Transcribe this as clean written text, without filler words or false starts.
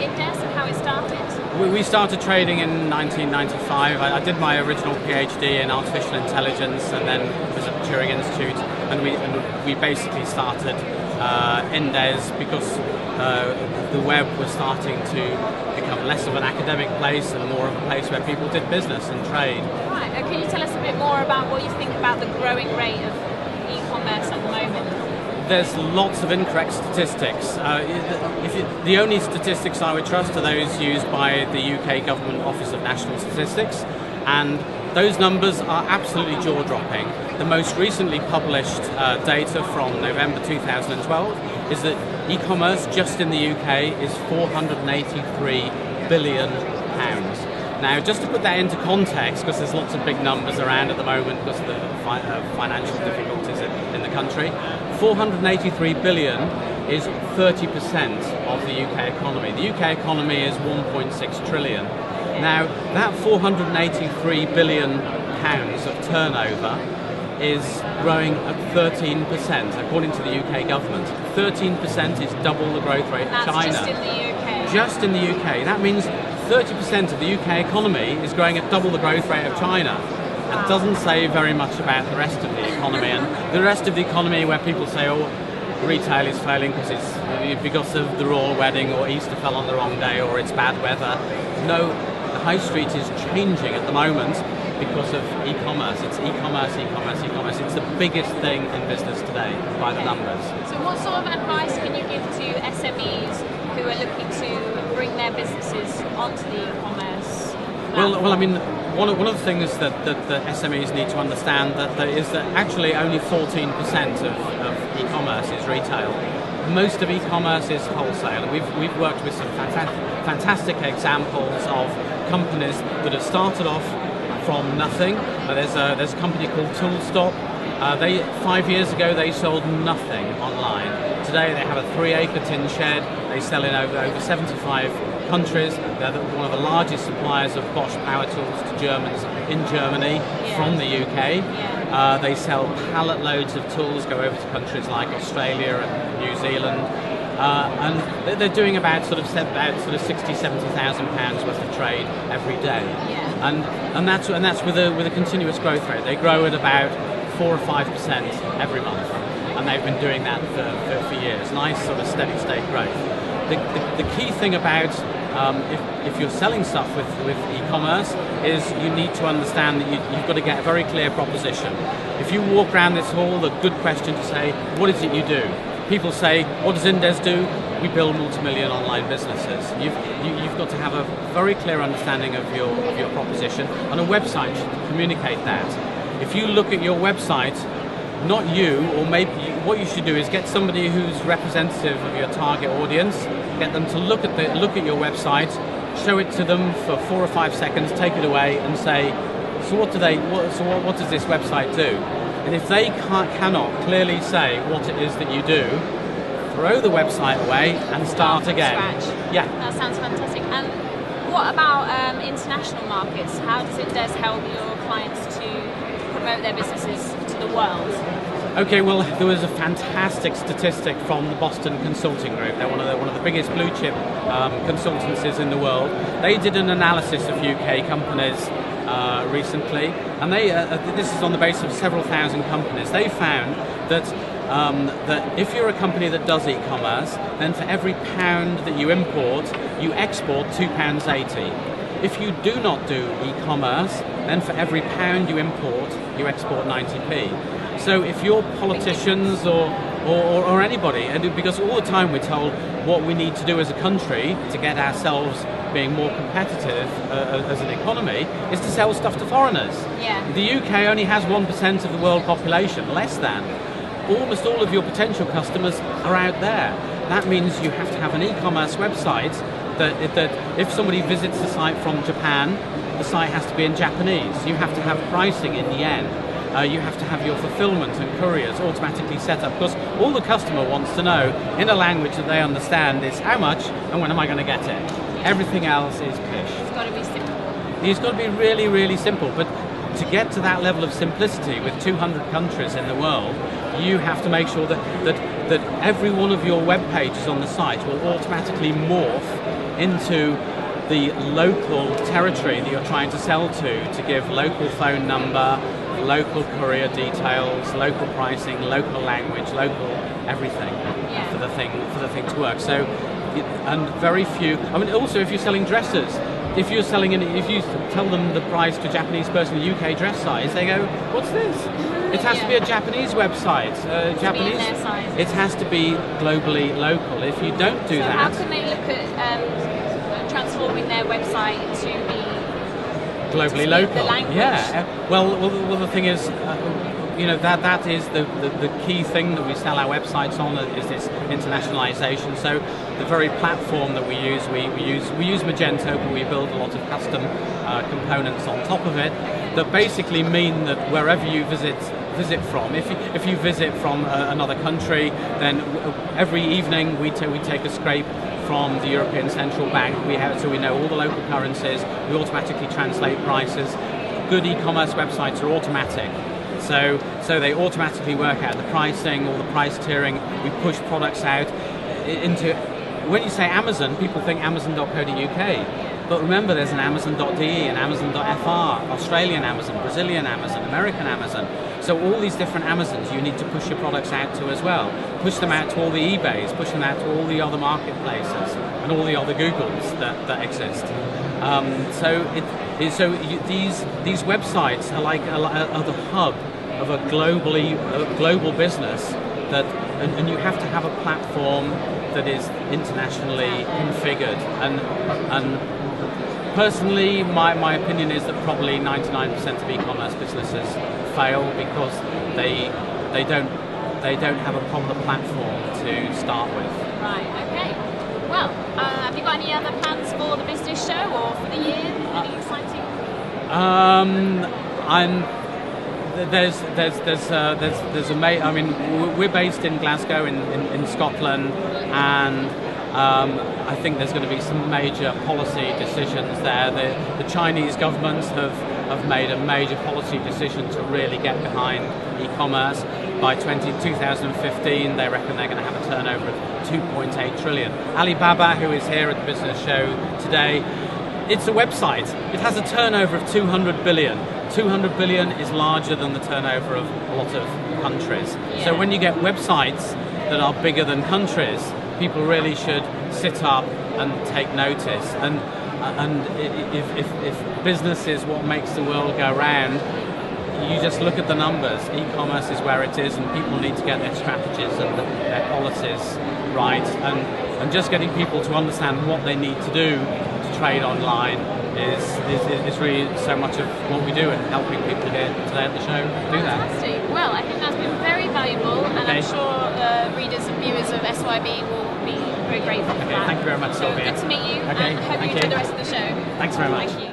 Indez and how it started? We started trading in 1995. I did my original PhD in artificial intelligence and then was at the Turing Institute, and we basically started Indez because the web was starting to become less of an academic place and more of a place where people did business and trade. Right, can you tell us a bit more about what you think about the growing rate of e-commerce at the moment? There's lots of incorrect statistics. The only statistics I would trust are those used by the UK Government Office of National Statistics, and those numbers are absolutely jaw-dropping. The most recently published data from November 2012 is that e-commerce just in the UK is £483 billion. Now, just to put that into context, because there's lots of big numbers around at the moment because of the financial difficulties in the country, 483 billion is 30% of the UK economy. The UK economy is 1.6 trillion. Now, that 483 billion pounds of turnover is growing at 13%, according to the UK government. 13% is double the growth rate of China. Just in the UK? Just in the UK. That means 30% of the UK economy is growing at double the growth rate of China. That doesn't say very much about the rest of the economy. And the rest of the economy where people say, oh, retail is failing because of the royal wedding or Easter fell on the wrong day or it's bad weather. No, the high street is changing at the moment because of e-commerce. It's e-commerce, e-commerce, e-commerce. It's the biggest thing in business today by the numbers. So what sort of advice can you give to SMEs who are looking to bring their businesses onto the e-commerce platform? Well, I mean, one of the things that the SMEs need to understand is that actually only 14% of e-commerce is retail. Most of e-commerce is wholesale. We've worked with some fantastic examples of companies that have started off from nothing. There's a company called Toolstop. 5 years ago they sold nothing online. Today they have a 3-acre tin shed. They sell in over 75 countries. They're one of the largest suppliers of Bosch power tools to Germans in Germany from the UK. They sell pallet loads of tools, go over to countries like Australia and New Zealand. And they're doing about 60,000–70,000 pounds worth of trade every day. And that's with a continuous growth rate. They grow at about 4 or 5% every month, and they've been doing that for years. Nice sort of steady state growth. The key thing about if you're selling stuff with e-commerce is you need to understand that you've got to get a very clear proposition. If you walk around this hall, the good question to say, what is it you do? People say, what does Indez do? We build multi-million online businesses. You've got to have a very clear understanding of your proposition, and a website should communicate that. If you look at your website, not you, or maybe what you should do is get somebody who's representative of your target audience, get them to look at your website, show it to them for 4 or 5 seconds, take it away, and say, so what does this website do? And if they cannot clearly say what it is that you do, throw the website away and start again. Scratch. Yeah. That sounds fantastic. And what about international markets? How does Indez help your clients to promote their businesses to the world? Okay, well, there was a fantastic statistic from the Boston Consulting Group. They're one of the biggest blue chip consultancies in the world. They did an analysis of UK companies recently, and this is on the basis of several thousand companies. They found that if you're a company that does e-commerce, then for every pound that you import, you export £2.80. If you do not do e-commerce, then for every pound you import, you export 90p. So if you're politicians or anybody, and because all the time we're told what we need to do as a country to get ourselves being more competitive as an economy is to sell stuff to foreigners. Yeah. The UK only has 1% of the world population, less than. Almost all of your potential customers are out there. That means you have to have an e-commerce website that if somebody visits the site from Japan, the site has to be in Japanese. You have to have pricing in yen. You have to have your fulfillment and couriers automatically set up, because all the customer wants to know in a language that they understand is how much and when am I going to get it. Everything else is pish. It's got to be simple. It's got to be really, really simple. But to get to that level of simplicity with 200 countries in the world, you have to make sure that every one of your web pages on the site will automatically morph into the local territory that you're trying to sell to give local phone number, local courier details, local pricing, local language, local everything for the thing to work. So, and very few. I mean, also if you're selling dresses, if you tell them the price to a Japanese person in UK dress size, they go, "What's this?" It has to be a Japanese website. Japanese. Their size. It has to be globally local. If you don't do that, how can they look at transforming their website to be globally local? The language? Yeah. Well, the thing is, that is the key thing that we sell our websites on is this internationalization. So the very platform that we use Magento, but we build a lot of custom components on top of it that basically mean that wherever you visit from, if you visit from another country, then every evening we take a scrape from the European Central Bank. So we know all the local currencies. We automatically translate prices. Good e-commerce websites are automatic. So they automatically work out the pricing, all the price tiering. We push products out into. When you say Amazon, people think Amazon.co.uk. But remember, there's an Amazon.de, an Amazon.fr, Australian Amazon, Brazilian Amazon, American Amazon. So all these different Amazons you need to push your products out to as well. Push them out to all the eBays, push them out to all the other marketplaces and all the other Googles that exist. These websites are the hub of a global business and you have to have a platform that is internationally configured. And personally, my opinion is that probably 99% of e-commerce businesses fail because they don't have a proper platform to start with. Right. Okay. Well, have you got any other plans for the business show or for the year? Anything exciting? We're based in Glasgow in Scotland, and I think there's going to be some major policy decisions there. The Chinese governments have made a major policy decision to really get behind e-commerce. By 2015, they reckon they're going to have a turnover of 2.8 trillion. Alibaba, who is here at the business show today, it's a website. It has a turnover of 200 billion. 200 billion is larger than the turnover of a lot of countries. Yeah. So when you get websites that are bigger than countries, people really should sit up and take notice. And if business is what makes the world go round, you just look at the numbers. E-commerce is where it is, and people need to get their strategies and their policies right. And just getting people to understand what they need to do to trade online is really so much of what we do, and helping people here today at the show do that. Fantastic. Well, I think that's been very valuable, and I'm sure readers and viewers of SYB will be very grateful for that. Thank you very much, Sylvia. Good to meet you, and hope you enjoy the rest of the show. Thanks very much. Thank you.